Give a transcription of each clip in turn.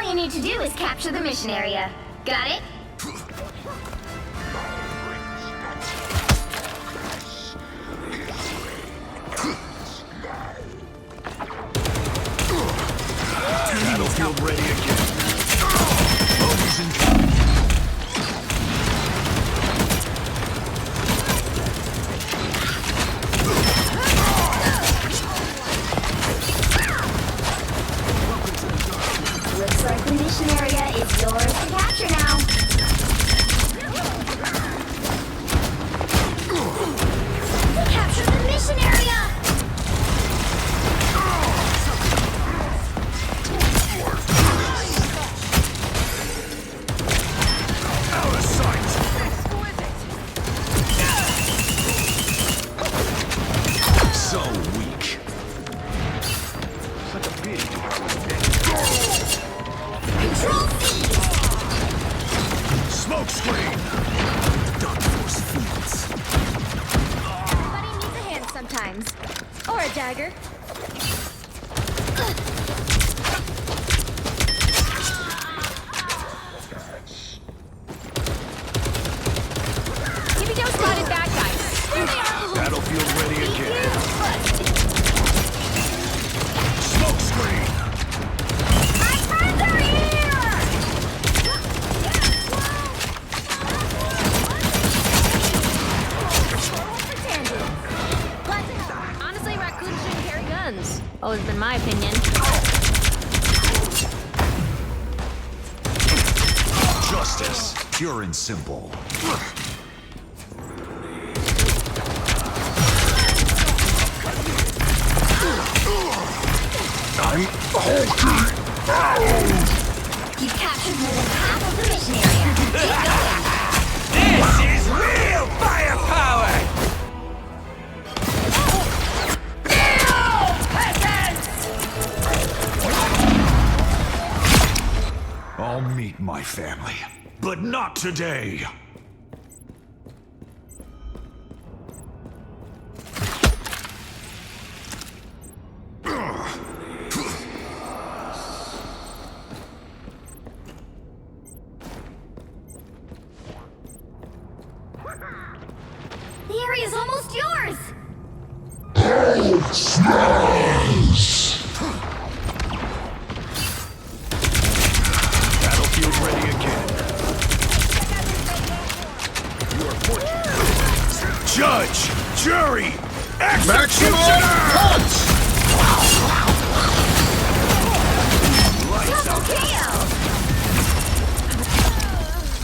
All you need to do is capture the mission area. Got it? Battlefield ready again. Bogies in Looks like the mission area is yours to capture now. Capture the mission area! out of sight. So weak. Such a pity. Control C! Smoke screen. Dark force fields. Everybody needs a hand sometimes. Or a dagger. Give me those spotted bad guys. Battlefield ready again. Smoke screen. My friends are here! Honestly, raccoons shouldn't carry guns. Always been my opinion. Justice. Pure and simple. I'm hulking. You captured more than half of the mission area. Keep going. This is real firepower! I'll meet my family, but not today. The area's almost yours! Battlefield ready again. You are fortunate. Judge, jury, executioner! Lights Double out. kill!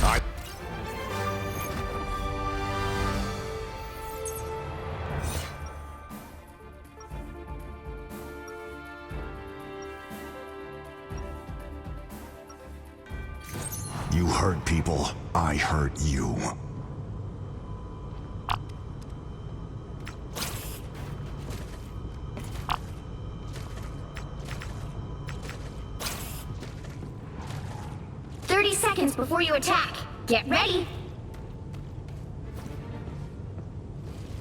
I- You hurt people. I hurt you. Seconds before you attack. Get ready.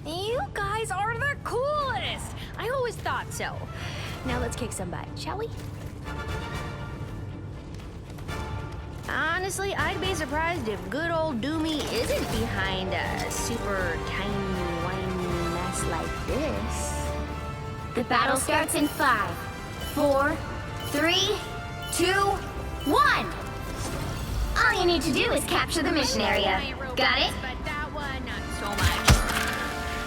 You guys are the coolest! I always thought so. Now let's kick some butt, shall we? Honestly, I'd be surprised if good old Doomy isn't behind a super tiny, whiny mess like this. The battle starts in 5, 4, 3, 2, 1. All you need to do is capture the mission area. Got it? But that one, not so much.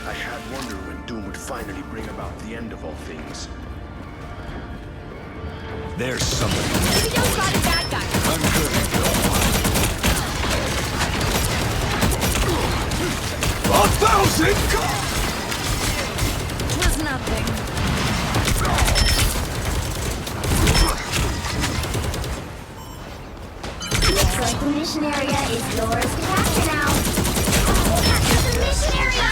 I had wondered when Doom would finally bring about the end of all things. There's somebody. Maybe don't spot a bad guy. I'm good at it. 1,000! It was nothing. Looks like the mission area is yours to capture now. Capture the mission area!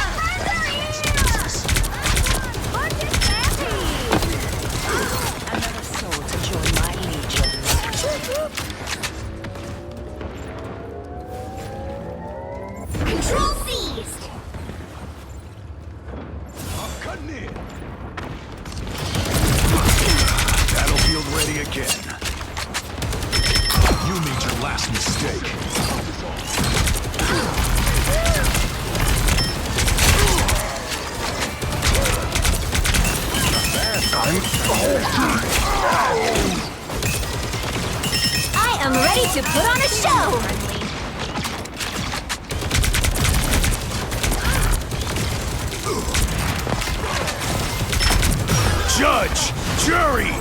Another soul to join my legion. Control seized! I'm cutting in. Battlefield ready again. am ready to put on a show! Judge, jury,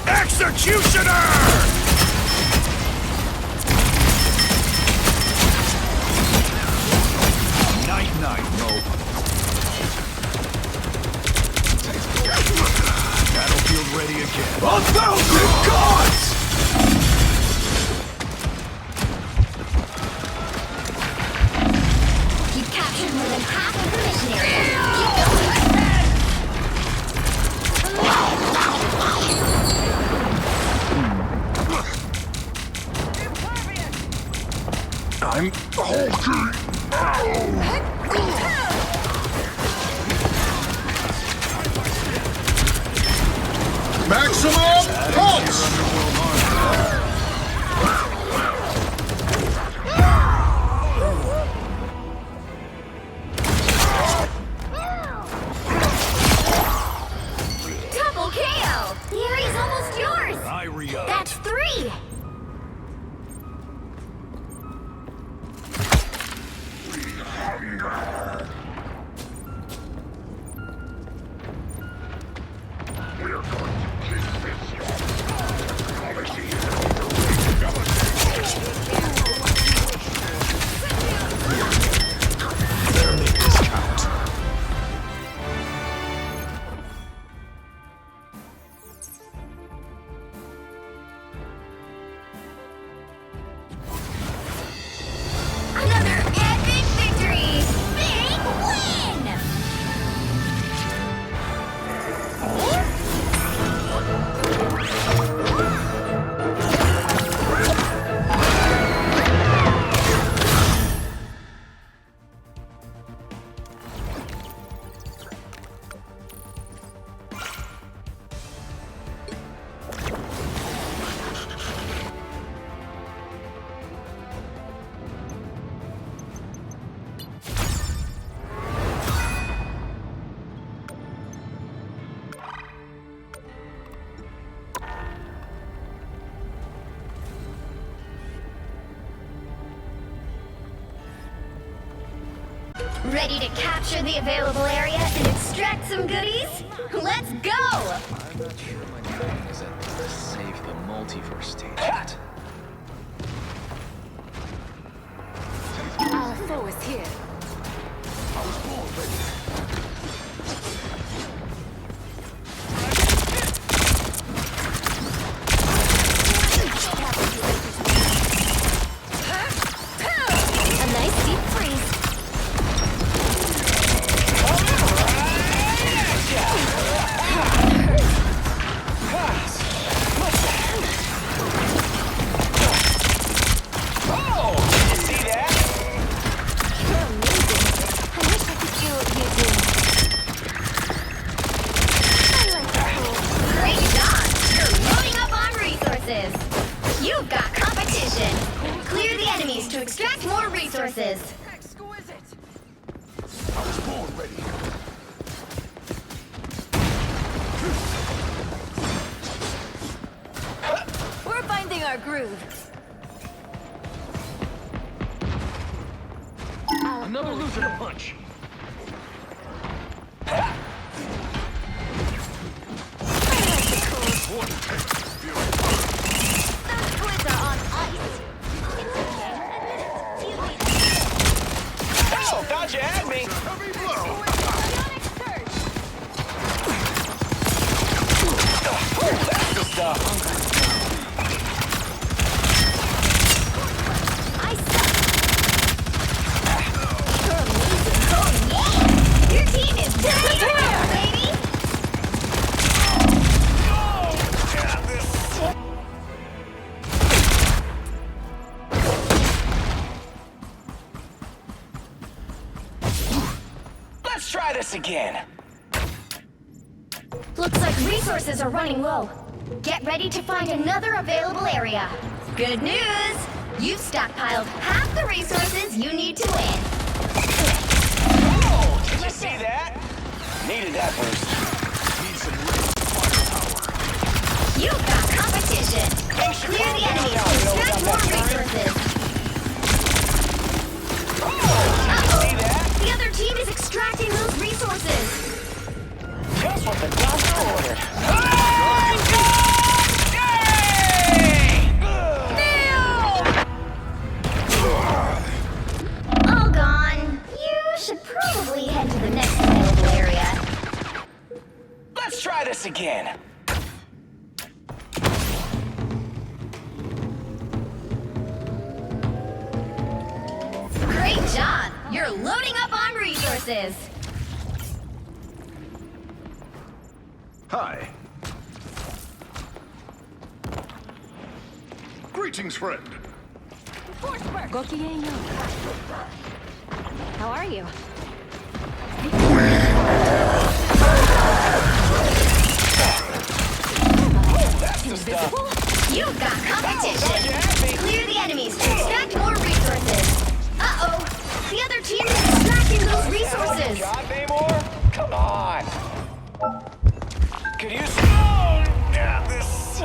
executioner! Night-night, Mo. Battlefield ready again. 1,000 gods! You've captured more than half of the mission area. Keep going! I'm hulking out! Maximum pulse! Double KO! The area's almost yours! I re-up. That's 3! Better make this count. Another epic victory! Big win! Ready to capture the available area and extract some goodies? Let's go! I'm not sure my brain is at the save the multiverse stage yet. Our foe is here. A nice deep freeze. Great job! You're loading up on resources! You've got competition! Clear the enemies to extract more resources! I was born ready. We're finding our groove. Another losing a punch. Those squids are on ice. Oh, thought you had me. Good stuff. I suck. You're amazing. Oh, yeah! Your team is really here, baby! Let's try this again. Looks like resources are running low. Get ready to find another available area. Good news! You've stockpiled half the resources you need to win. Oh, did you see that? Needed that boost. Need some real firepower. You've got competition. Clear the enemies to extract more You're loading up on resources. Hi. Greetings, friend. How are you? Invisible? You've got competition. Clear the enemies to extract more resources. Uh-oh. The other team is extracting those resources. Come on! Could you slow down this?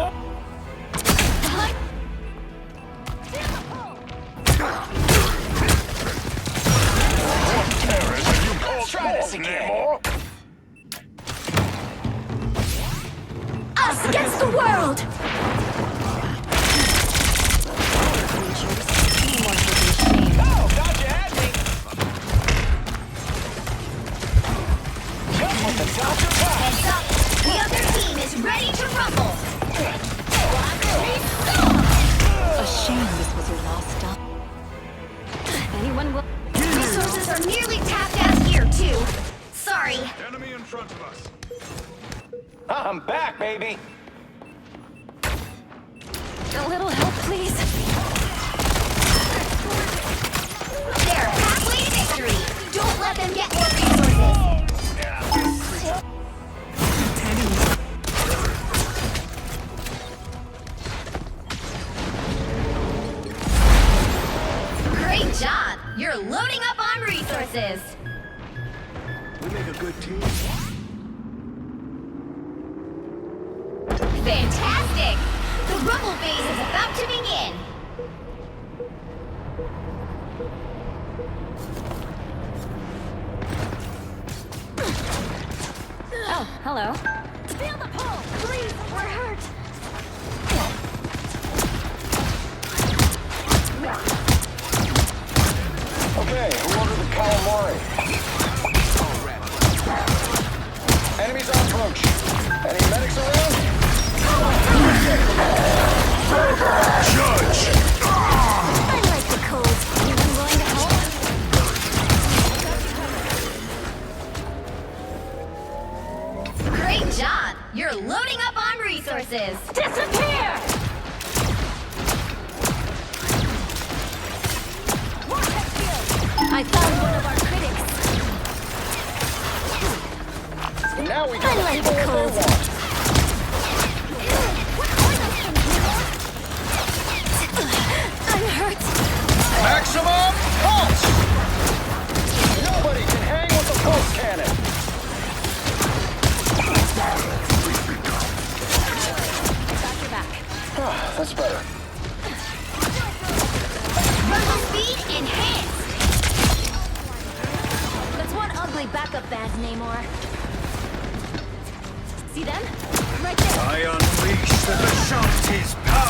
Let's try this again. Us against the world. Oh, thought you had me. Just what the doctor got. Heads up. The other team is ready to rumble. A shame this was your last stop. Anyone will... Resources are nearly tapped out here, too. Sorry. Enemy in front of us. I'm back, baby. A little help, please. They're halfway to victory. Don't let them get more resources. Great job. You're loading up on resources. We make a good team. Fantastic! The rumble phase is about to begin. Oh, hello. Feel the pull! Please, we're hurt. Okay, who ordered the calamari? Enemies on approach. Any medics around? Judge! I like the cold. Anyone willing to help? Great job! You're loading up on resources. Disappear! I found one of our critics. Now we I got like people the what cold. they want. I'm hurt. Maximum pulse! Nobody can hang with the pulse cannon. Got your back. Ah, that's better. Rumble speed enhanced. That's one ugly backup band, Namor. See them? Right there. I unleash the Shanti's power!